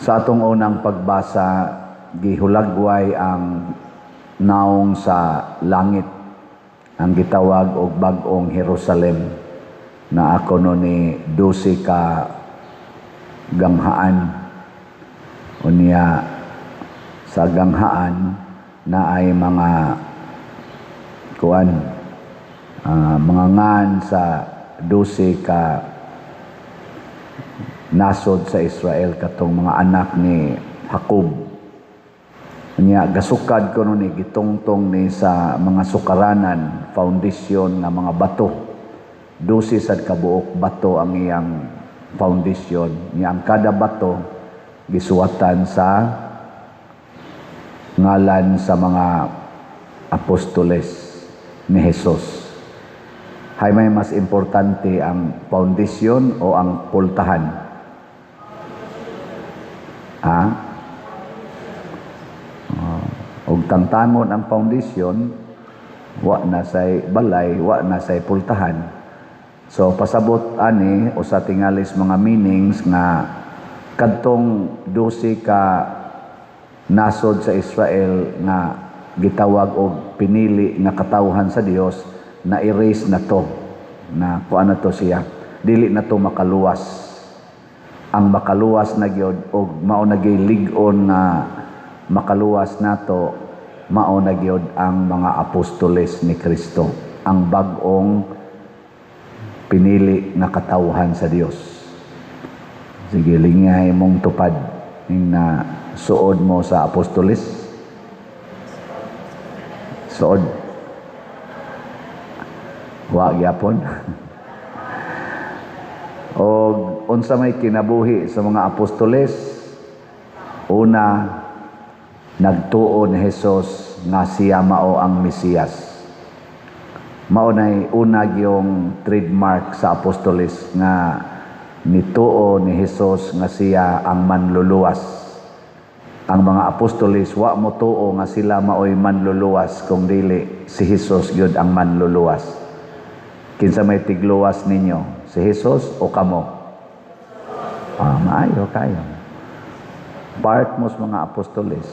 Sa atong unang pagbasa, gihulagway ang naong sa langit, ang gitawag og bag-ong Jerusalem, na ako no ni 12 ka ganghaan. Unya sa ganghaan na ay mga mga ngan sa 12 ka nasod sa Israel, katong mga anak ni Jacob. Unya gasukad ko ni gitungtong ni sa mga sukaranan, foundation nga mga bato. 12 sad kabuok bato ang iyang foundation. Nya ang kada bato gisuwatan sa ngalan sa mga apostoles ni Jesus. Hay may mas importante ang foundation o ang pultahan? Og tangtangon ang foundation, wa na say balay, wa na say pultahan. So pasabot ani o sa tingalis mga meanings nga kadtong 12 ka nasod sa Israel nga gitawag og pinili nga katawhan sa Dios, na erase na to, na kuan na to siya, dili na to makaluwas. Ang makaluwas na gyud og mao na lig-on nga makaluwas nato, mao na gyud ang mga apostoles ni Kristo, ang bag-ong pinili nga katawhan sa Dios. Sige, lingay mong tupad ning na suod mo sa apostoles. Suod. Wa gyapon. Og unsa may kinabuhi sa mga apostoles? Una, nagtuo ni Jesus nga siya mao ang Mesiyas. Mao nay una gyung trademark sa apostoles nga nituo ni Jesus nga siya ang manluluwas. Ang mga apostoles wa mo tuo nga sila maoy manluluwas, kung dili si Jesus gyud ang manluluwas. Kinsa may tigluwas ninyo, si Jesus o kamo? Maayo kayo. Part mo sa mga apostoles.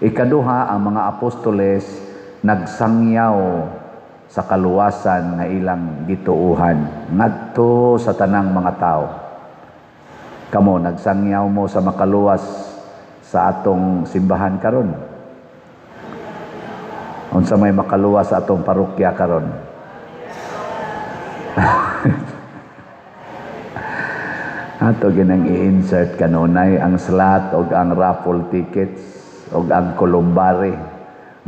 Ikaduha, ang mga apostoles nagsangyaw sa kaluwasan nga ilang gituuhan ngadto sa tanang mga tao. Kamo nagsangyaw mo sa makaluwas sa atong simbahan karon? Unsa may makaluwas sa atong parokya karon? Ato ginang i-insert kanunay ang slot og ang raffle tickets og ang kulumbari.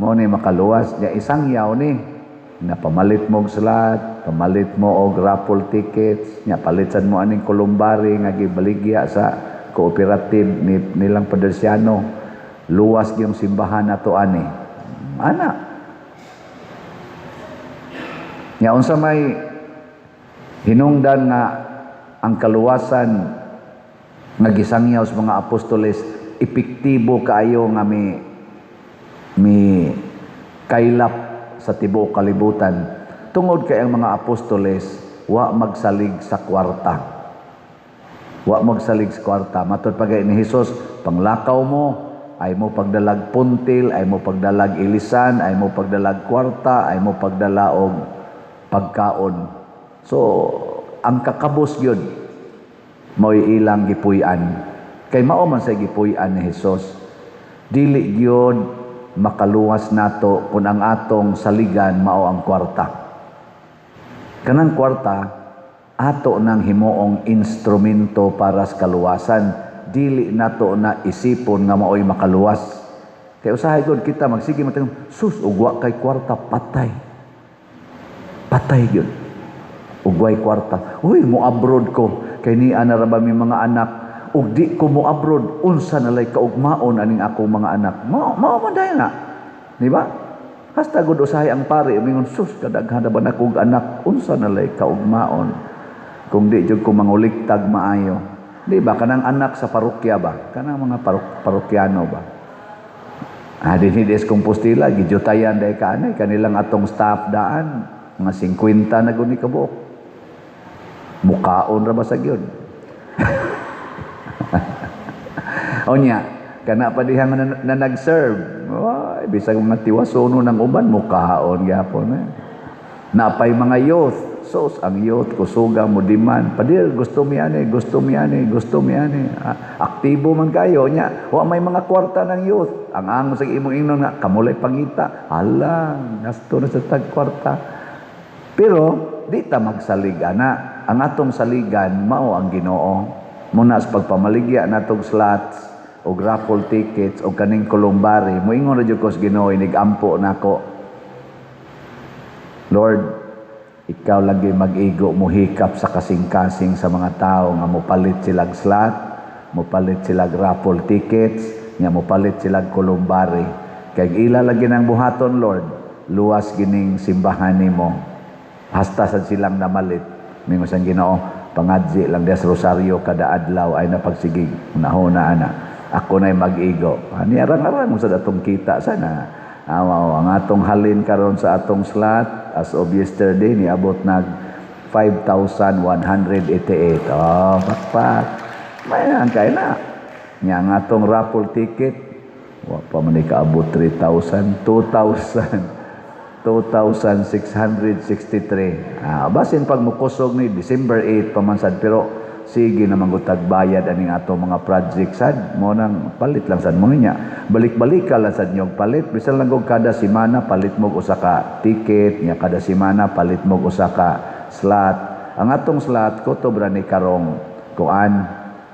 Mo ni makaluwas nya isang yaw ni napamalit mo og slot, pamalit mo og raffle tickets, nya palitan mo aning kulumbari nga gibaligya sa cooperative nilang Pedersiano. Luwas gyung simbahan nato ani. Ana. Nya unsa may hinungdan nga ang kaluwasan nga gisangyaw sa mga apostoles epektibo kaayo nga mi kaylap sa tibuok kalibutan, tungod kay ang mga apostoles wa magsalig sa kwarta. Wa magsalig sa kwarta. Matod pagay ni Jesus, panglakaw mo ay mo pagdalag puntil, ay mo pagdalag ilisan, ay mo pagdalag kwarta, ay mo pagdala og pagkaon. So ang kakabos yun mo'y ilang gipuy-an. Kay mao man sa gipuy-an ni Jesus, dili yun makaluwas nato kung ang atong saligan mao ang kwarta. Kanang kwarta ato nang himuong instrumento para sa kaluwasan, dili nato na isipon nga mao'y makaluwas. Kay usahay gud kita magsige matang sus ugwa kay kwarta, patay yun. Ugway kwarta. Uy, mo abroad ko. Kay ni ana ra ba mi mga anak. Ug di ko mo abroad, unsa nalay kaugmaon aning akong mga anak. Mao maday nga. Di ba? Hasta gud usahay ang pare mingon sus kadaghan ba na kog anak, unsa nalay kaugmaon. Kung di jud ko manguliktag maayo. Di ba kanang anak sa parokya ba? Kanang mga parokyano ba? Dinhi des Compostela gijutayan day kanay kanilang atong staff daan mga 50 na guni kabuok. Mukaon ra ba sa gyud? O niya, kana pa dihang na nag-serve. Ay, bisag mga tiwasono ng uban, mukahaon gyapon eh. Napay mga youth. Sos, ang youth, kusugang mo demand. Padil, gusto mi ani. Aktibo man kayo niya. Wa may mga kwarta ng youth. Ang amo sa imong ingnon nga, kamulay pangita. Hala, gasto na sa tag-kwarta. Pero, di ta magsalig, ana. Ang atong saligan, mao ang Ginoo. Muna sa pagpamaligya natong slots, o raffle tickets, o kaning kulumbari. Moingon na dyan ko sa Ginoo, inigampo na ko. Lord, ikaw lagi mag-igo mo hikap sa kasing-kasing sa mga tao nga mopalit silag slot, mopalit silag raffle tickets, nga mopalit silag kulumbari. Kay ila lagi ng buhaton, Lord, luwas gining simbahan nimo. Hasta sa silang namalit. Mingo sang Ginoo, pangadji lang des rosaryo kada adlaw ay napagsigig. Nahuna ana. Ako na'y mag-igo. Ani arang-arang mo sa datong kita sana. Ang atong halin karon sa atong slot as of yesterday niabot nag 5,188. Oh, pakpak. Mayan kay na. Nya ang atong raffle ticket wa pa man kaabot 3,000, 2,663. Basin pag mukusog ni December 8 pamansad pero sige naman gutag bayad aning ato mga project sad mo nang palit lang sad mo niya balik-balik ka lang sad nyog palit bisan lang og kada semana palit mo usa ka ticket nya kada semana palit mo usa ka slot ang atong slot Kutob ra ni karong kuan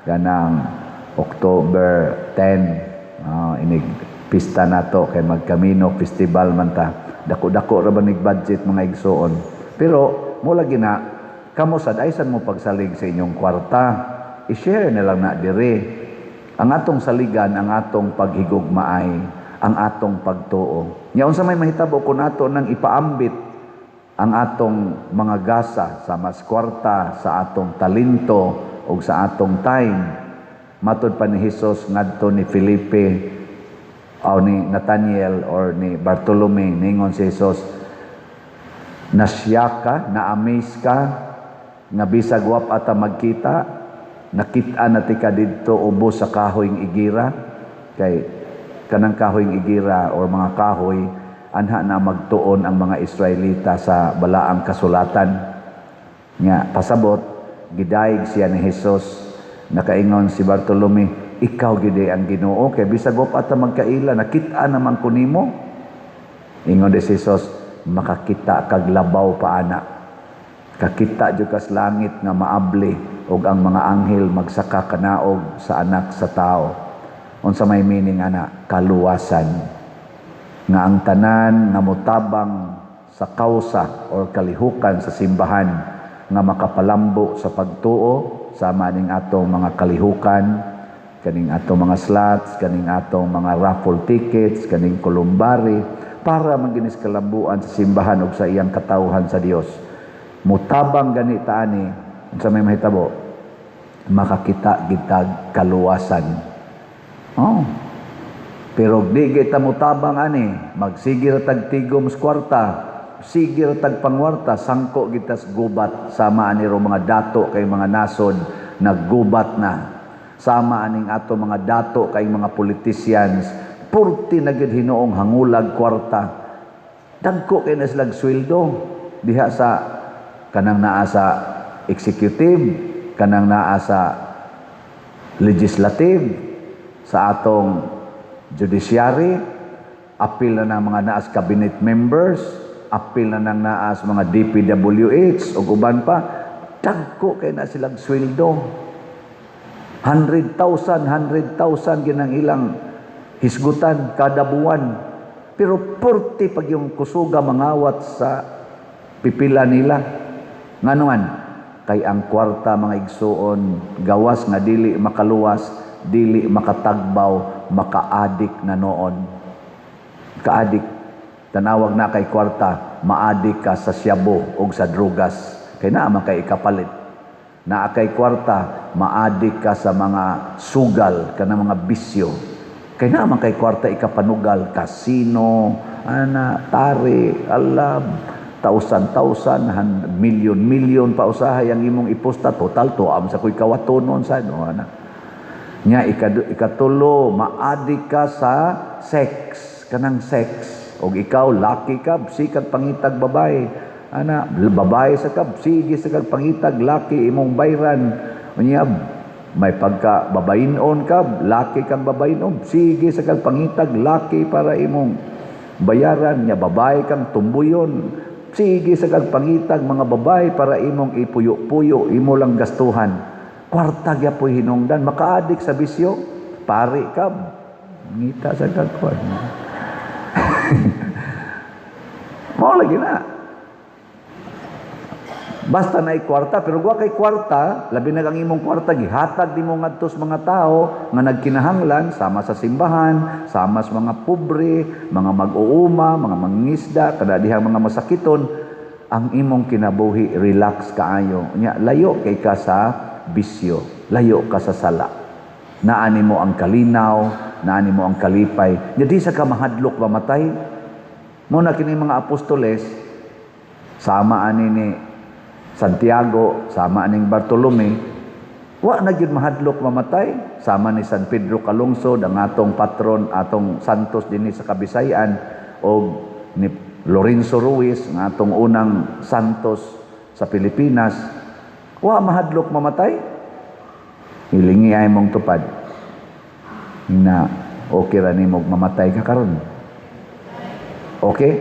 ganang October 10 inig pista nato kay magkamino festival man ta dako-dako ra ba nig budget mga igsoon pero mo lagi na kamo sad aysan mo pagsalig sa inyong kwarta i-share na lang na dire ang atong saligan ang atong paghigugmaay ang atong pagtuo nya unsa may mahitabo kun ato nang ipaambit ang atong mga gasa sa mas kwarta sa atong talento ug sa atong time matud pa ni Hesus ngadto ni Felipe o ni Nathaniel or ni Bartolome ningon si Hesus nasya ka na-amaze ka nga bisag wap ata magkita nakita na tika didto ubos sa kahoyng igira kay kanang kahoyng igira or mga kahoy anha na magtuon ang mga Israelita sa balaang kasulatan nga pasabot gidayeg siya ni Hesus nakaingon si Bartolome ikaw gid ang Ginoo kay bisag wap ata magkaila nakita naman ko nimo ingon si Hesus makakita kag labaw pa ana kakita jud kas langit nga maabli ug ang mga anghel magsaka kanaog sa anak sa tao unsa may meaning ana kaluwasan nga ang tanan nga motabang sa kausa or kalihukan sa simbahan nga makapalambo sa pagtuo sama ning atong mga kalihukan kaning atong mga slots kaning atong mga raffle tickets kaning kulumbari para maginis kalambuan sa simbahan ug sa iyang katawhan sa Dios mutabang ganita ani unsa may mahitabo makakita gitag kaluwasan pero di kita mutabang ani magsigir tag tigom sa kwarta sigir tag pangwarta sangko gitas gubat sama ani ro mga dato kay mga nasod naggubat na sama aning ato mga dato kay mga politicians purti na gid hinuong hangulag kwarta dagko kay na silang sweldo diha sa kanang naa sa executive, kanang naa sa legislative, sa atong judiciary, apil na ng mga naas cabinet members, apil na ng naas mga DPWH, o uban pa, dagko kay na silang sweldo. 100,000 ginang ilang hisgutan kada buwan. Pero purti pag yung kusuga mangawat sa pipila nila. Nganuan, kay ang kwarta mga igsuon, gawas nga dili makaluwas, dili makatagbaw, makaadik na noon. Kaadik, tanawag na kay kwarta, maadik ka sa syabo o sa drugas. Kay naman kay ikapalit. Na kay kwarta, maadik ka sa mga sugal, ka na mga bisyo. Kay naman kay kwarta ikapanugal, kasino, tari, alab, tausan, milyon pa usahay ang imong iposta total to am sa kuy kawatonon sa no ana Nya ikatulo, maadik ka sa sex, kanang sex. O ikaw, laki ka, sikag pangitag babae. Ana, babae sa kab, sige sa kag pangitag, laki, imong bayran. Nya, may pagka babainon ka, laki kang babainon, sige sa kag pangitag, laki para imong bayaran. Nya, babae kang tumbuyon, sige sa kag pangitag, mga babae para imong ipuyo-puyo, imo lang gastuhan. Kwarta gyapoy hinungdan, makaadik sa bisyo, pari ka, ngita sa kagkuan. Mao lagi na. Basta na kwarta, pero gwa kay kwarta, labi na ang imong kwarta, gihatag di mo ngadto sa mga tao nga nagkinahanglan, sama sa simbahan, sama sa mga pobre, mga mag-uuma, mga mangingisda, kada dihang mga masakiton, ang imong kinabuhi, relax kaayo. Nya, layo kay ka sa bisyo, layo ka sa sala. Naani mo ang kalinaw, naani mo ang kalipay. Di sa ka mahadlok mamatay. Muna kini mga apostoles, sama ani ni Santiago, sama aning Bartolome, wa na gyud mahadlok mamatay. Sama ni San Pedro Calungsod, ang atong patron, atong santos dinhi sa Kabisayan, o ni Lorenzo Ruiz, ang atong unang santos sa Pilipinas. Wa mahadlok mamatay. Hilingi ay mong tupad na okay ra nimo mamatay ka karon. Okay?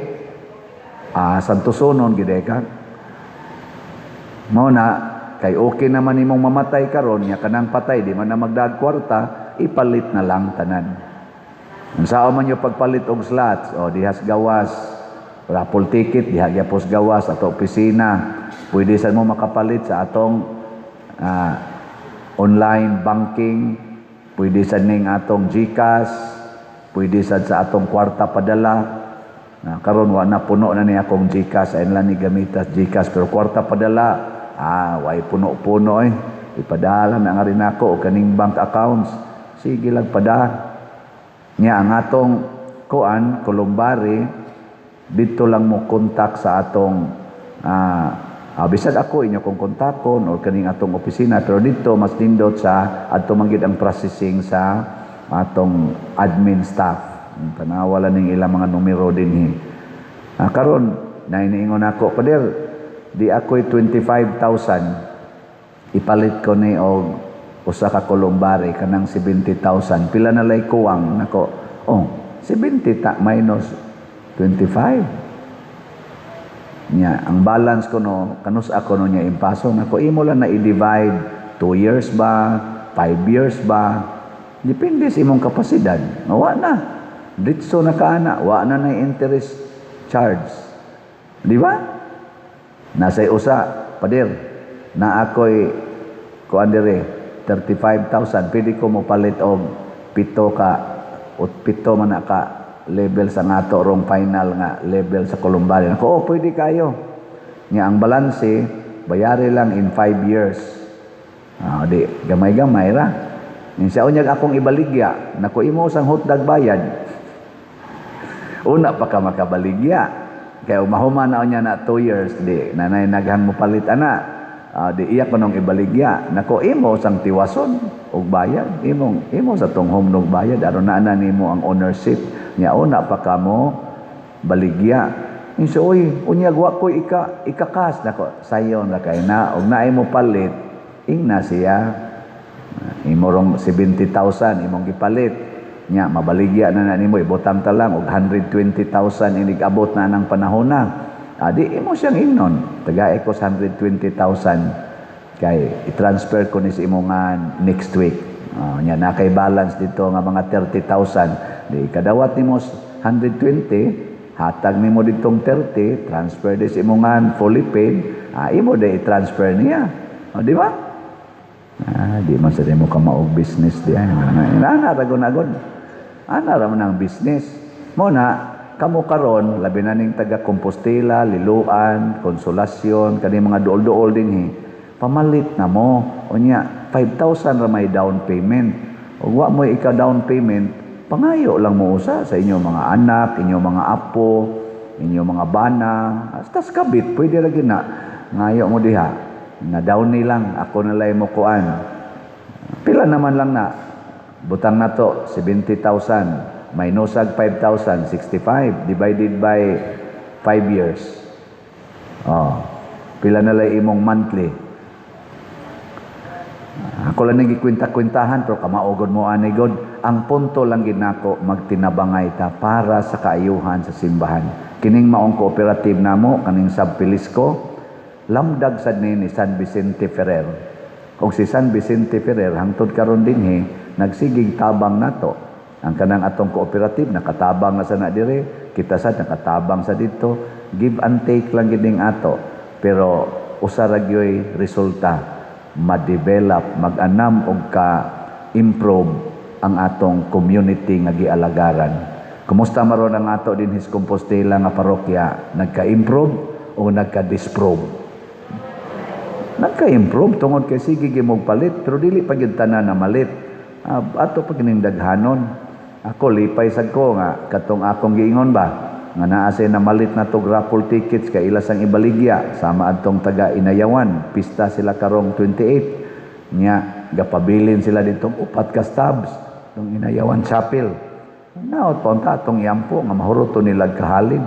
Santosonon gid ka. Mao na kay okay naman nimong mamatay karon, nya kanang patay di man na magdag kwarta, ipalit na lang tanan. Unsa man yo pagpalit og slots, o dihas gawas, raffle ticket diha gyapos gawas ato opisina. Pwede sa mo makapalit sa atong online banking, pwede sa ning atong GCash, pwede sa atong kwarta padala. Karon wa na puno na ni akong GCash, ayon lang ni gamitas GCash, pero kwarta padala, way puno-puno ipadala na nga rin ako o kaning bank accounts. Sige lang pada. Nya ang atong Columbari, dito lang mo kontak sa atong bisag ako inyo kong kontakon o kaning atong opisina, pero dito mas nindot sa adto manggid ang processing sa atong admin staff. Panawala ning ilang mga numero dinhi. Karon na iniingon ako, pader, di ako'y 25,000 ipalit ko ni og usa ka Columbari kanang 70,000. Pila na lay kuwang nako? 70 minus 25. Nya, ang balance ko no, kanus ako no niya impaso nako, imo lang na i-divide 2 years ba, 5 years ba, depende sa imong kapasidad. Wa na ditso na kaana, wa na na interest charge, di ba? Nasa usa pader na ako'y kuan dire 35,000, pwede ko mo palit og 7 man na ka level sa ngato rong final nga level sa Columbari. Ako, pwede kayo. Nga ang balanse, bayari lang in 5 years. Di, gamay-gamay ra. Minsan unyag akong ibaligya, naku imo sang hotdag bayad. Una pa ka makabaligya. Kaya umahuman na unya na 2 years, di, nanay naghang mo palit ana. Di iyak ko nung ibaligya. Naku imo sang tiwason og bayad. Imo sa tong home nog bayad. Aron na nimo ang ownership. Nya una pa ka mo baligya. Inso unyag wa ko ikakas nako sayon ra kay na og naay mo palit ingna siya imo rong 70,000 imong gipalit nya mabaligya na nimo ibutang ta lang og 120,000 inig abot na nang panahon na. Di imo siyang ingnon tagay ko 120,000 kay i-transfer ko ni sa imo nga next week. Nya na kay balance dito nga mga 30,000. Di kadawat nimo 120, hatag nimo ditong 30, transfer di sa imo nga fully paid, imo di i-transfer niya. Di ba? Di man sa mo ka maog business di ay. Ana ragon-agon. Ana ra man ang business. Mo na kamo karon labi na ning taga Compostela, Liloan, Konsolasyon, kani mga duol-duol dinhi. Pamalit na mo. Unya 5,000 ra may down payment. Ug wa mo ika-down payment, pangayo lang mo usa sa inyong mga anak, inyong mga apo, inyong mga bana, hasta kabit, pwede lagi na. Ngayo mo diha, na down ni lang, ako na lang mo kuan. Pila naman lang na, Butang na to, 70,000. Minusag 5,000, 65. Divided by 5 years. Oh, pila na lang imong monthly. Ako lang nagikwenta-kwentahan, pero kamaugod mo anigod. Ang punto lang ginako, magtinabangay ta para sa kaayuhan sa simbahan. Kining maong cooperative namo, kaning Sabpilisco, lamdag sad ni San Vicente Ferrer. Kung si San Vicente Ferrer, hangtod karon dinhi, nagsigig tabang nato. Ang kanang atong cooperative, nakatabang na sa na dire, kita sad nakatabang sa dito, give and take lang gining ato. Pero usaragyoy resulta, ma-develop, mag-anam og ka-improve ang atong community nga gialagaran. Kumusta maron ang ato din his Compostela nga parokya? Nagka-improve o nagka-disprove? Nagka-improve tungod kay sige gimog palit, pero dili pa gyud tanan na malit. Ato pa kining daghanon. Ako lipay sad ko nga katong akong giingon ba nga naa say na malit na to raffle tickets kay ilas ang ibaligya sama adtong taga Inayawan, pista sila karong 28 nya gapabilin sila ditong upat ka stabs tong Inayawan Chapel. Naot pa unta atong iampo nga mahurot to nila kahalin.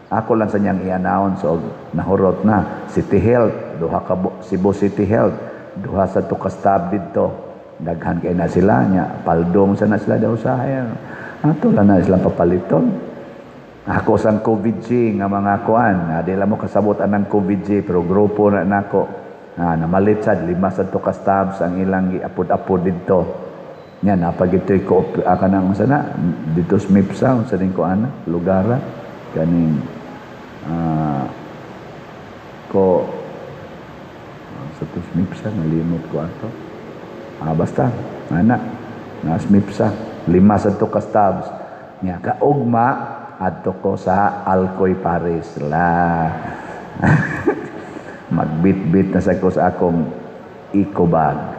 Ako lang sa niyang i-announce og nahurot na City Health, duha ka Cebu City Health, duha sa to ka stab didto. Daghan kay na sila nya paldong sa na sila daw sa ato lang na sila papaliton. Ako sang COVID-G nga mga kuan, di lang mo kasabot anang COVID-G pero grupo na nako. Namalit sad 5 sa to ka stabs ang ilang giapod-apod didto. Nya napagitoy ko kanang sana dito sa MIPSA sa din ko ana lugara kaning ko sa to MIPSA nalimot ko ato. Basta ana na MIPSA 5 sa to ka stabs. Nya kaugma adto ko sa Alcoy Paris la magbit-bit na sa ko sa akong eco bag